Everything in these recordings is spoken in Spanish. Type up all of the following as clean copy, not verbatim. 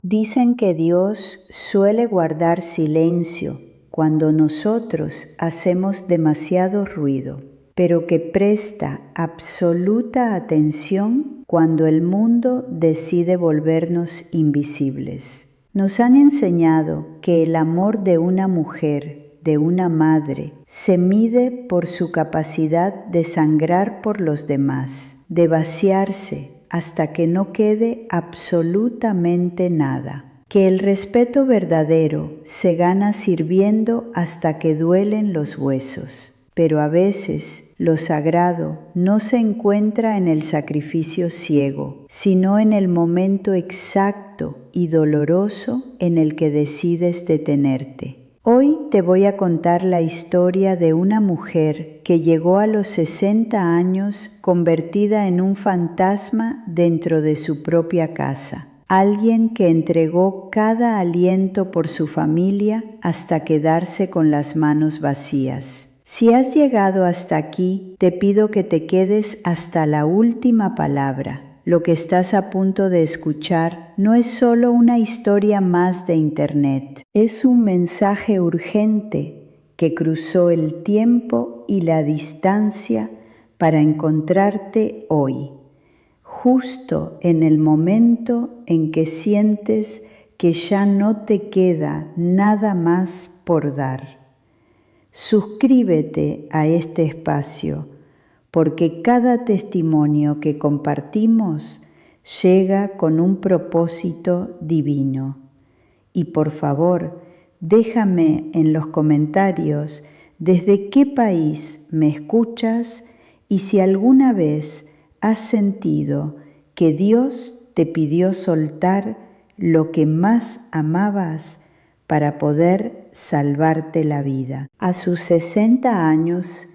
Dicen que Dios suele guardar silencio cuando nosotros hacemos demasiado ruido, pero que presta absoluta atención cuando el mundo decide volvernos invisibles. Nos han enseñado que el amor de una mujer, de una madre, se mide por su capacidad de sangrar por los demás, de vaciarse hasta que no quede absolutamente nada. Que el respeto verdadero se gana sirviendo hasta que duelen los huesos, pero a veces lo sagrado no se encuentra en el sacrificio ciego, sino en el momento exacto y doloroso en el que decides detenerte. Hoy te voy a contar la historia de una mujer que llegó a los 60 años convertida en un fantasma dentro de su propia casa. Alguien que entregó cada aliento por su familia hasta quedarse con las manos vacías. Si has llegado hasta aquí, te pido que te quedes hasta la última palabra. Lo que estás a punto de escuchar no es solo una historia más de Internet, es un mensaje urgente que cruzó el tiempo y la distancia para encontrarte hoy, justo en el momento en que sientes que ya no te queda nada más por dar. Suscríbete a este espacio, porque cada testimonio que compartimos llega con un propósito divino. Y por favor, déjame en los comentarios desde qué país me escuchas y si alguna vez has sentido que Dios te pidió soltar lo que más amabas para poder salvarte la vida. A sus 60 años,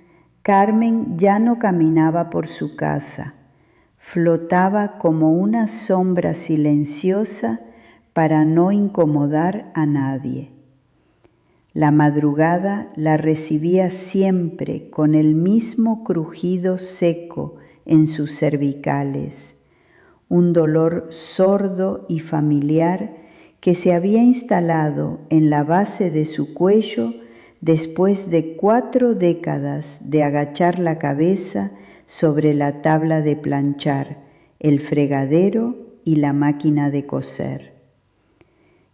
Carmen ya no caminaba por su casa, flotaba como una sombra silenciosa para no incomodar a nadie. La madrugada la recibía siempre con el mismo crujido seco en sus cervicales, un dolor sordo y familiar que se había instalado en la base de su cuello después de 4 décadas de agachar la cabeza sobre la tabla de planchar, el fregadero y la máquina de coser.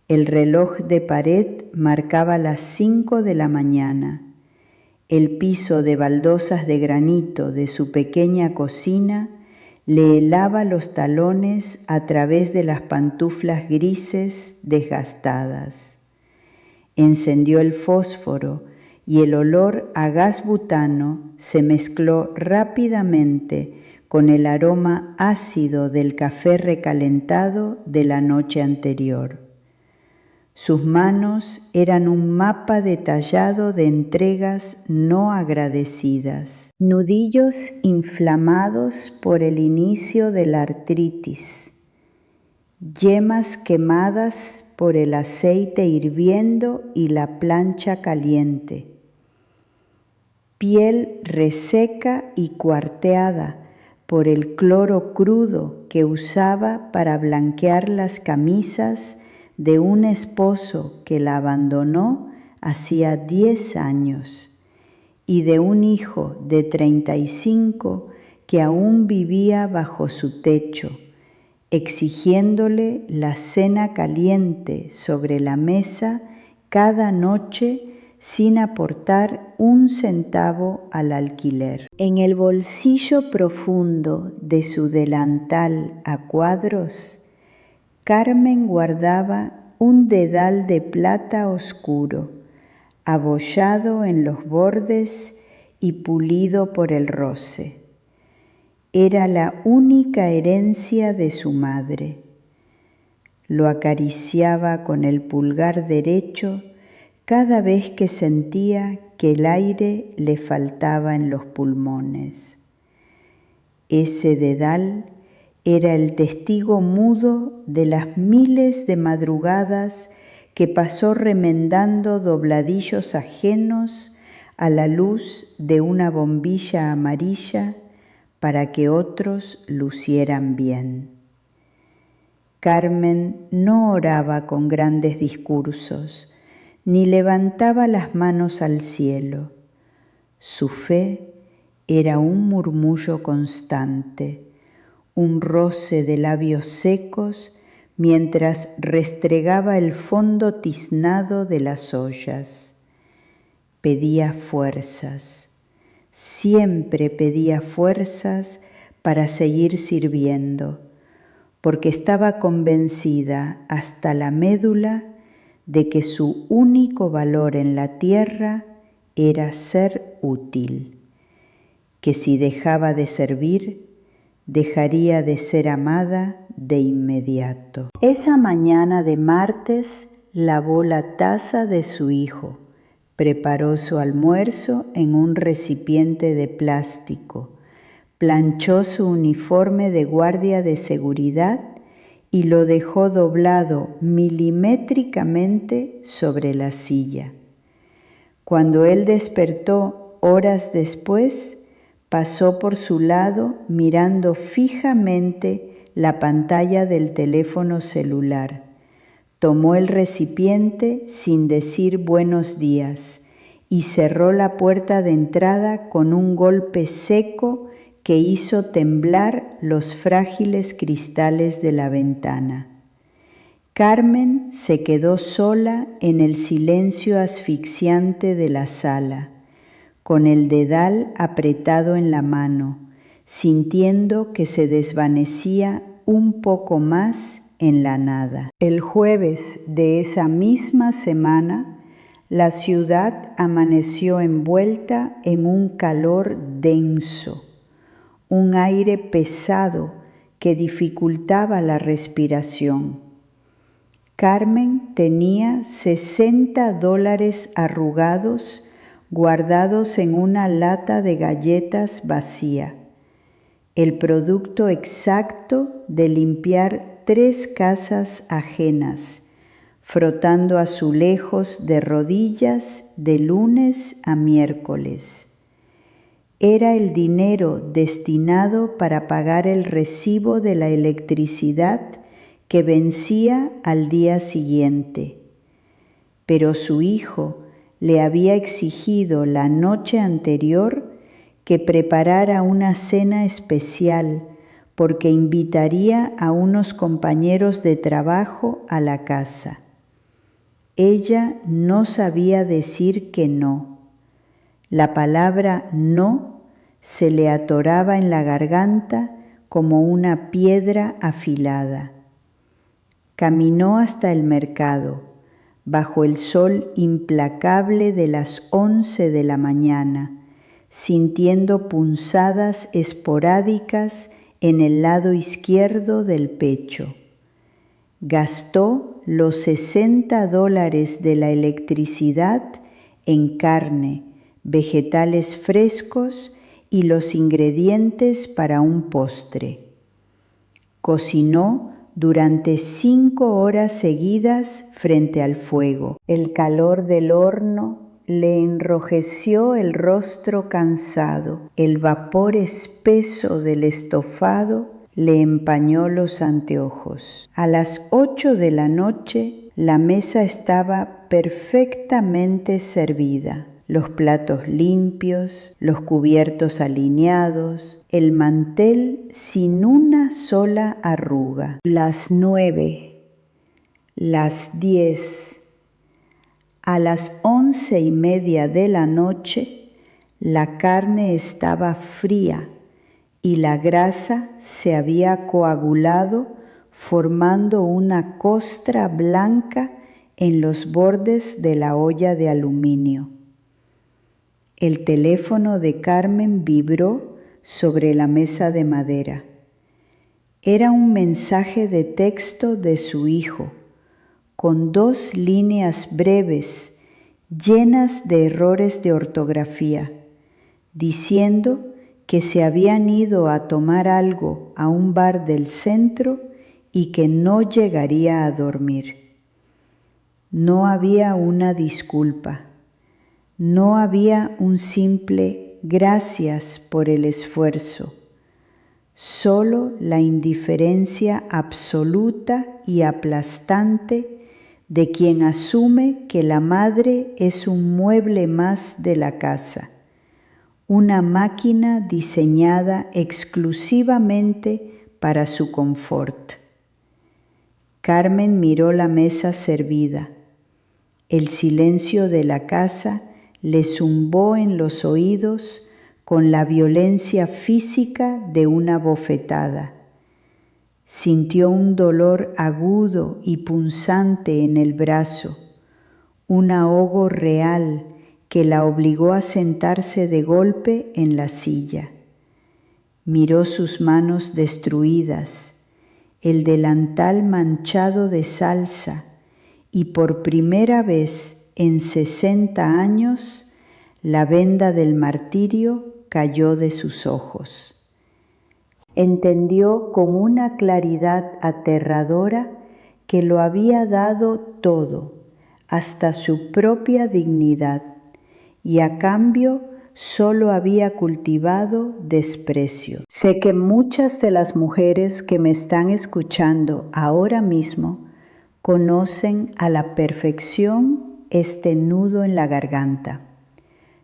El reloj de pared marcaba las 5 de la mañana. El piso de baldosas de granito de su pequeña cocina le helaba los talones a través de las pantuflas grises desgastadas. Encendió el fósforo y el olor a gas butano se mezcló rápidamente con el aroma ácido del café recalentado de la noche anterior. Sus manos eran un mapa detallado de entregas no agradecidas, nudillos inflamados por el inicio de la artritis, yemas quemadas por el aceite hirviendo y la plancha caliente, piel reseca y cuarteada por el cloro crudo que usaba para blanquear las camisas de un esposo que la abandonó hacía 10 años y de un hijo de 35 que aún vivía bajo su techo, exigiéndole la cena caliente sobre la mesa cada noche sin aportar un centavo al alquiler. En el bolsillo profundo de su delantal a cuadros, Carmen guardaba un dedal de plata oscuro, abollado en los bordes y pulido por el roce. Era la única herencia de su madre. Lo acariciaba con el pulgar derecho cada vez que sentía que el aire le faltaba en los pulmones. Ese dedal era el testigo mudo de las miles de madrugadas que pasó remendando dobladillos ajenos a la luz de una bombilla amarilla para que otros lucieran bien. Carmen no oraba con grandes discursos, ni levantaba las manos al cielo. Su fe era un murmullo constante, un roce de labios secos mientras restregaba el fondo tiznado de las ollas. Pedía fuerzas, siempre pedía fuerzas para seguir sirviendo, porque estaba convencida hasta la médula de que su único valor en la tierra era ser útil, que si dejaba de servir, dejaría de ser amada de inmediato. Esa mañana de martes lavó la taza de su hijo, preparó su almuerzo en un recipiente de plástico, planchó su uniforme de guardia de seguridad y lo dejó doblado milimétricamente sobre la silla. Cuando él despertó horas después, pasó por su lado mirando fijamente la pantalla del teléfono celular. Tomó el recipiente sin decir buenos días y cerró la puerta de entrada con un golpe seco que hizo temblar los frágiles cristales de la ventana. Carmen se quedó sola en el silencio asfixiante de la sala, con el dedal apretado en la mano, sintiendo que se desvanecía un poco más en la nada. El jueves de esa misma semana, la ciudad amaneció envuelta en un calor denso, un aire pesado que dificultaba la respiración. Carmen tenía $60 arrugados guardados en una lata de galletas vacía, el producto exacto de limpiar 3 casas ajenas, frotando azulejos de rodillas de lunes a miércoles. Era el dinero destinado para pagar el recibo de la electricidad que vencía al día siguiente. Pero su hijo le había exigido la noche anterior que preparara una cena especial porque invitaría a unos compañeros de trabajo a la casa. Ella no sabía decir que no. La palabra no se le atoraba en la garganta como una piedra afilada. Caminó hasta el mercado, bajo el sol implacable de las 11 de la mañana, sintiendo punzadas esporádicas en el lado izquierdo del pecho. Gastó los $60 de la electricidad en carne, vegetales frescos y los ingredientes para un postre. Cocinó durante 5 horas seguidas frente al fuego. El calor del horno le enrojeció el rostro cansado. El vapor espeso del estofado le empañó los anteojos. A las 8 de la noche, la mesa estaba perfectamente servida. Los platos limpios, los cubiertos alineados, el mantel sin una sola arruga. Las 9, las 10, a las 11:30 de la noche, la carne estaba fría y la grasa se había coagulado formando una costra blanca en los bordes de la olla de aluminio. El teléfono de Carmen vibró sobre la mesa de madera. Era un mensaje de texto de su hijo, con 2 líneas breves, llenas de errores de ortografía, diciendo que se habían ido a tomar algo a un bar del centro y que no llegaría a dormir. No había una disculpa. No había un simple gracias por el esfuerzo, solo la indiferencia absoluta y aplastante de quien asume que la madre es un mueble más de la casa, una máquina diseñada exclusivamente para su confort. Carmen miró la mesa servida. El silencio de la casa le zumbó en los oídos con la violencia física de una bofetada. Sintió un dolor agudo y punzante en el brazo, un ahogo real que la obligó a sentarse de golpe en la silla. Miró sus manos destruidas, el delantal manchado de salsa, y por primera vez en 60 años la venda del martirio cayó de sus ojos. Entendió con una claridad aterradora que lo había dado todo, hasta su propia dignidad, y a cambio solo había cultivado desprecio. Sé que muchas de las mujeres que me están escuchando ahora mismo conocen a la perfección este nudo en la garganta.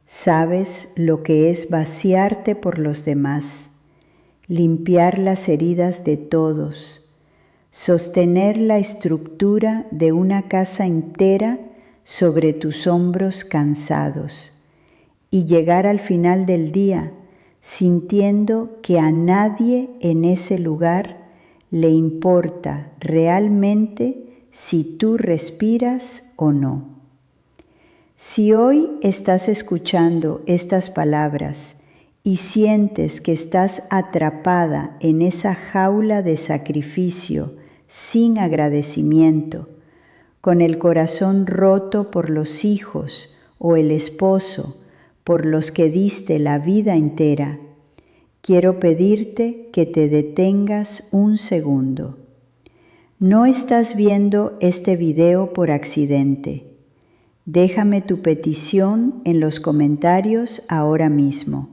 Sabes lo que es vaciarte por los demás, limpiar las heridas de todos, sostener la estructura de una casa entera sobre tus hombros cansados y llegar al final del día sintiendo que a nadie en ese lugar le importa realmente si tú respiras o no. Si hoy estás escuchando estas palabras y sientes que estás atrapada en esa jaula de sacrificio sin agradecimiento, con el corazón roto por los hijos o el esposo por los que diste la vida entera, quiero pedirte que te detengas un segundo. No estás viendo este video por accidente. Déjame tu petición en los comentarios ahora mismo.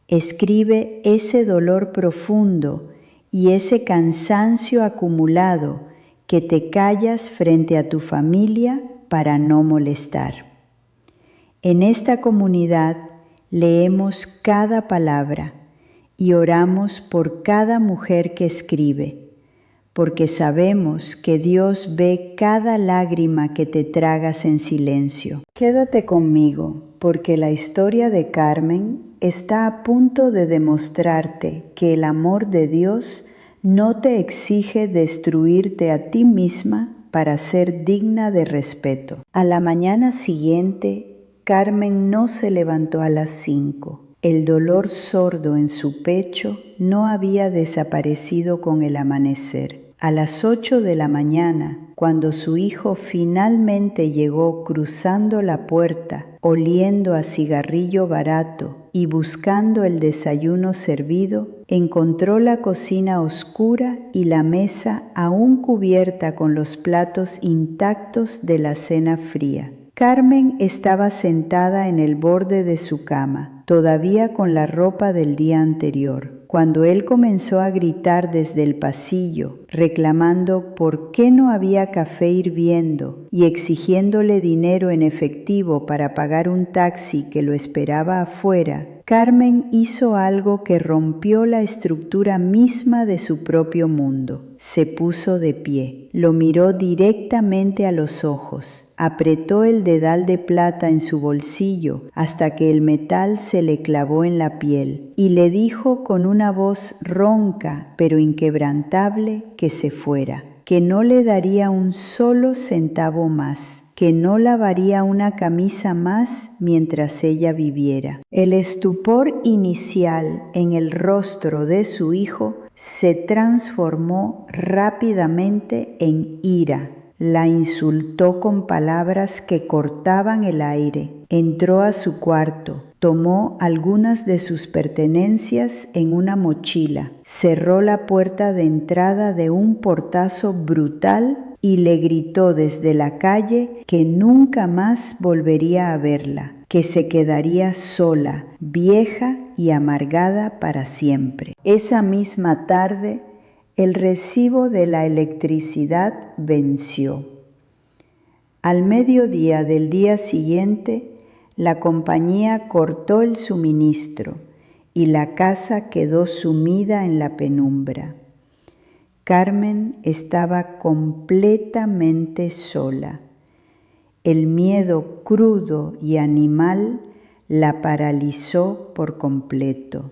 Escribe ese dolor profundo y ese cansancio acumulado que te callas frente a tu familia para no molestar. En esta comunidad leemos cada palabra y oramos por cada mujer que escribe, porque sabemos que Dios ve cada lágrima que te tragas en silencio. Quédate conmigo, porque la historia de Carmen está a punto de demostrarte que el amor de Dios no te exige destruirte a ti misma para ser digna de respeto. A la mañana siguiente, Carmen no se levantó a las 5. El dolor sordo en su pecho no había desaparecido con el amanecer. A las 8 de la mañana, cuando su hijo finalmente llegó cruzando la puerta, oliendo a cigarrillo barato y buscando el desayuno servido, encontró la cocina oscura y la mesa aún cubierta con los platos intactos de la cena fría. Carmen estaba sentada en el borde de su cama, todavía con la ropa del día anterior, cuando él comenzó a gritar desde el pasillo, reclamando por qué no había café hirviendo y exigiéndole dinero en efectivo para pagar un taxi que lo esperaba afuera. Carmen hizo algo que rompió la estructura misma de su propio mundo. Se puso de pie, lo miró directamente a los ojos, apretó el dedal de plata en su bolsillo hasta que el metal se le clavó en la piel y le dijo con una voz ronca pero inquebrantable que se fuera, que no le daría un solo centavo más, que no lavaría una camisa más mientras ella viviera. El estupor inicial en el rostro de su hijo se transformó rápidamente en ira. La insultó con palabras que cortaban el aire. Entró a su cuarto, tomó algunas de sus pertenencias en una mochila, cerró la puerta de entrada de un portazo brutal y le gritó desde la calle que nunca más volvería a verla, que se quedaría sola, vieja y amargada para siempre. Esa misma tarde, el recibo de la electricidad venció. Al mediodía del día siguiente, la compañía cortó el suministro y la casa quedó sumida en la penumbra. Carmen estaba completamente sola. El miedo crudo y animal la paralizó por completo.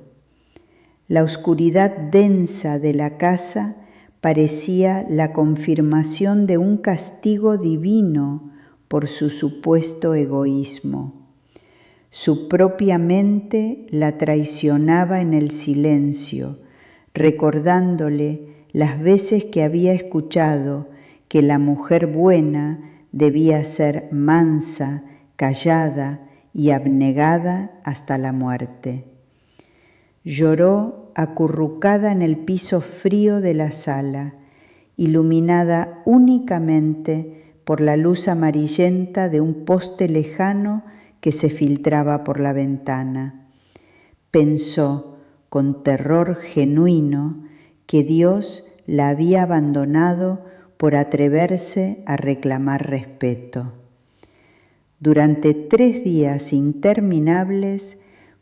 La oscuridad densa de la casa parecía la confirmación de un castigo divino por su supuesto egoísmo. Su propia mente la traicionaba en el silencio, recordándole las veces que había escuchado que la mujer buena debía ser mansa, callada y abnegada hasta la muerte. Lloró acurrucada en el piso frío de la sala, iluminada únicamente por la luz amarillenta de un poste lejano que se filtraba por la ventana. Pensó con terror genuino que Dios la había abandonado por atreverse a reclamar respeto. Durante 3 días interminables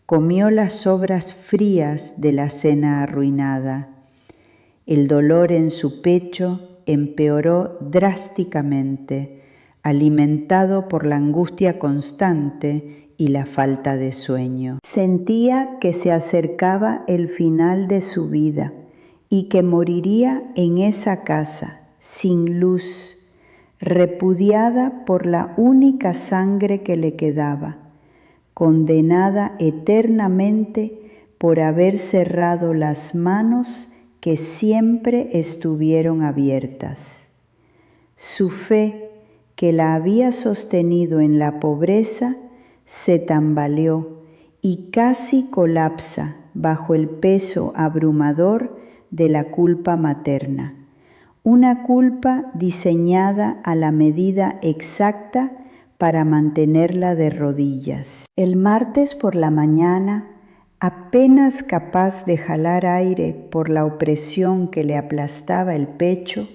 comió las sobras frías de la cena arruinada. El dolor en su pecho empeoró drásticamente, alimentado por la angustia constante y la falta de sueño. Sentía que se acercaba el final de su vida y que moriría en esa casa, sin luz, repudiada por la única sangre que le quedaba, condenada eternamente por haber cerrado las manos que siempre estuvieron abiertas. Su fe, que la había sostenido en la pobreza, se tambaleó y casi colapsa bajo el peso abrumador de la culpa materna, una culpa diseñada a la medida exacta para mantenerla de rodillas. El martes por la mañana, apenas capaz de jalar aire por la opresión que le aplastaba el pecho,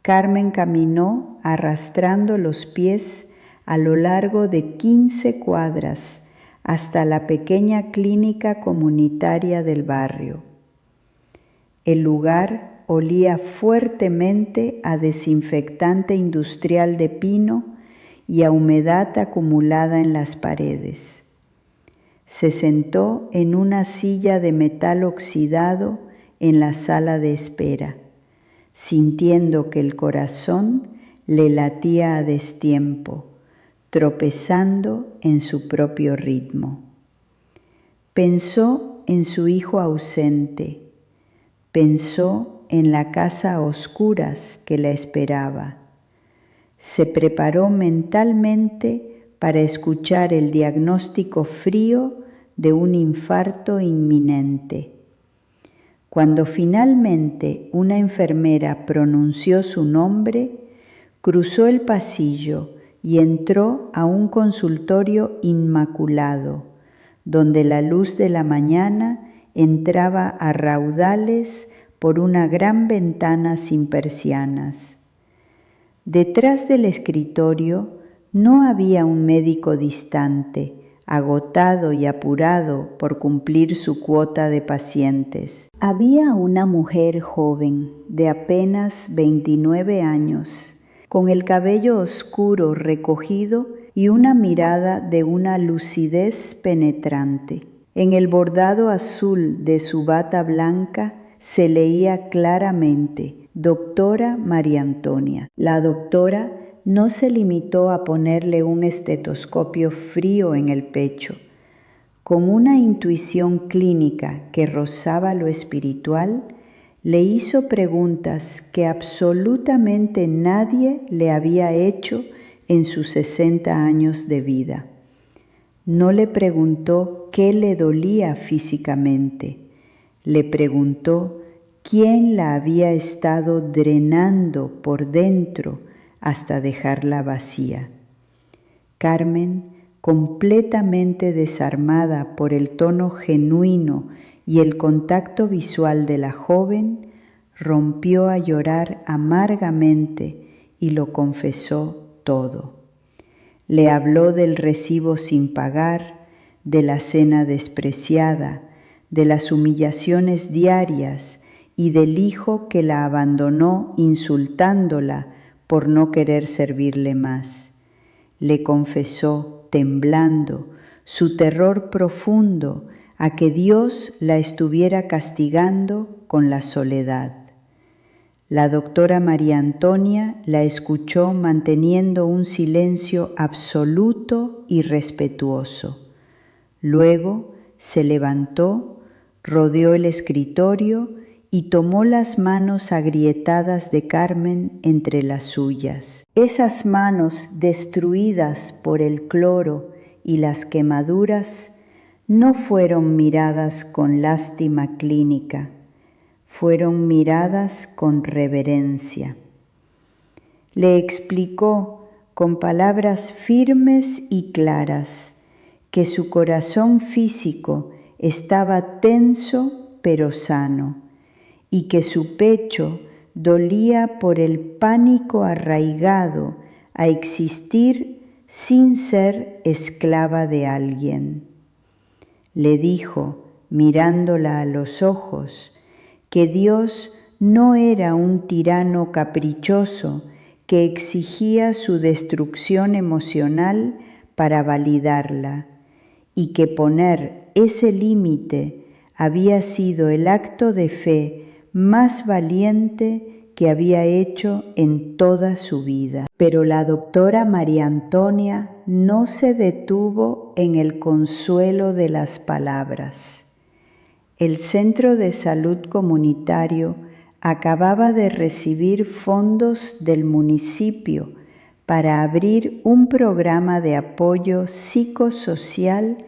Carmen caminó arrastrando los pies a lo largo de 15 cuadras hasta la pequeña clínica comunitaria del barrio. El lugar olía fuertemente a desinfectante industrial de pino y a humedad acumulada en las paredes. Se sentó en una silla de metal oxidado en la sala de espera, sintiendo que el corazón le latía a destiempo, tropezando en su propio ritmo. Pensó en su hijo ausente, pensó en la casa a oscuras que la esperaba. Se preparó mentalmente para escuchar el diagnóstico frío de un infarto inminente. Cuando finalmente una enfermera pronunció su nombre, cruzó el pasillo y entró a un consultorio inmaculado, donde la luz de la mañana entraba a raudales por una gran ventana sin persianas. Detrás del escritorio no había un médico distante, agotado y apurado por cumplir su cuota de pacientes. Había una mujer joven de apenas 29 años, con el cabello oscuro recogido y una mirada de una lucidez penetrante. En el bordado azul de su bata blanca se leía claramente: Doctora María Antonia. La doctora no se limitó a ponerle un estetoscopio frío en el pecho. Con una intuición clínica que rozaba lo espiritual, le hizo preguntas que absolutamente nadie le había hecho en sus 60 años de vida. No le preguntó qué le dolía físicamente, le preguntó quién la había estado drenando por dentro hasta dejarla vacía. Carmen completamente desarmada por el tono genuino y el contacto visual de la joven, rompió a llorar amargamente y lo confesó todo. Le habló del recibo sin pagar, de la cena despreciada, de las humillaciones diarias y del hijo que la abandonó insultándola por no querer servirle más. Le confesó, temblando, su terror profundo a que Dios la estuviera castigando con la soledad. La doctora María Antonia la escuchó manteniendo un silencio absoluto y respetuoso. Luego se levantó, rodeó el escritorio y tomó las manos agrietadas de Carmen entre las suyas. Esas manos destruidas por el cloro y las quemaduras no fueron miradas con lástima clínica, fueron miradas con reverencia. Le explicó con palabras firmes y claras que su corazón físico estaba tenso pero sano y que su pecho dolía por el pánico arraigado a existir sin ser esclava de alguien. Le dijo, mirándola a los ojos, que Dios no era un tirano caprichoso que exigía su destrucción emocional para validarla, y que poner ese límite había sido el acto de fe más valiente que había hecho en toda su vida. Pero la doctora María Antonia no se detuvo en el consuelo de las palabras. El Centro de Salud Comunitario acababa de recibir fondos del municipio para abrir un programa de apoyo psicosocial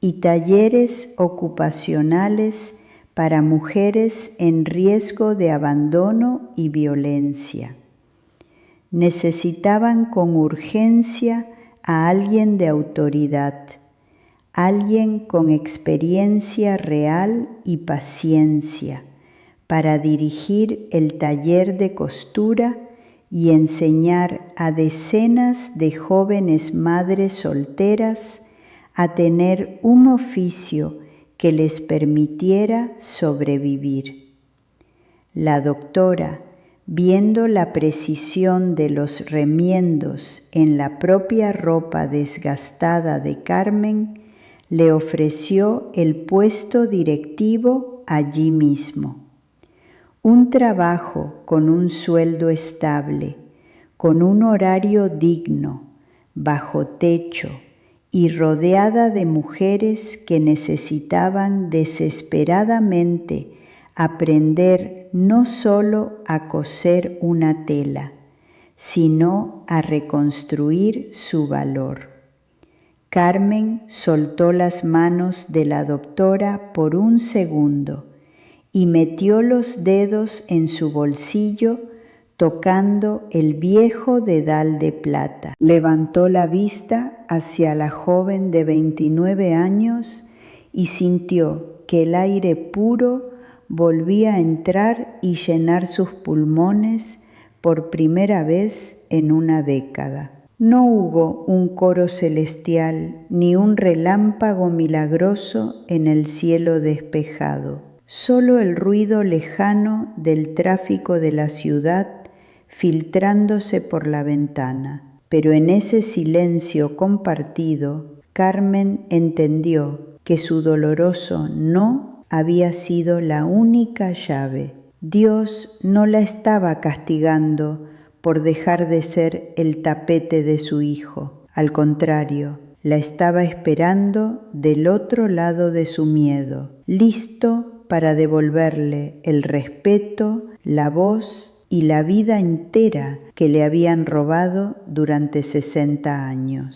y talleres ocupacionales para mujeres en riesgo de abandono y violencia. Necesitaban con urgencia a alguien de autoridad, alguien con experiencia real y paciencia para dirigir el taller de costura y enseñar a decenas de jóvenes madres solteras a tener un oficio que les permitiera sobrevivir. La doctora, viendo la precisión de los remiendos en la propia ropa desgastada de Carmen, le ofreció el puesto directivo allí mismo. Un trabajo con un sueldo estable, con un horario digno, bajo techo y rodeada de mujeres que necesitaban desesperadamente aprender no solo a coser una tela, sino a reconstruir su valor. Carmen soltó las manos de la doctora por un segundo y metió los dedos en su bolsillo tocando el viejo dedal de plata. Levantó la vista hacia la joven de 29 años y sintió que el aire puro volvía a entrar y llenar sus pulmones por primera vez en una década. No hubo un coro celestial ni un relámpago milagroso en el cielo despejado, solo el ruido lejano del tráfico de la ciudad filtrándose por la ventana. Pero en ese silencio compartido, Carmen entendió que su doloroso no había sido la única llave. Dios no la estaba castigando por dejar de ser el tapete de su hijo. Al contrario, la estaba esperando del otro lado de su miedo, listo para devolverle el respeto, la voz y la vida entera que le habían robado durante 60 años.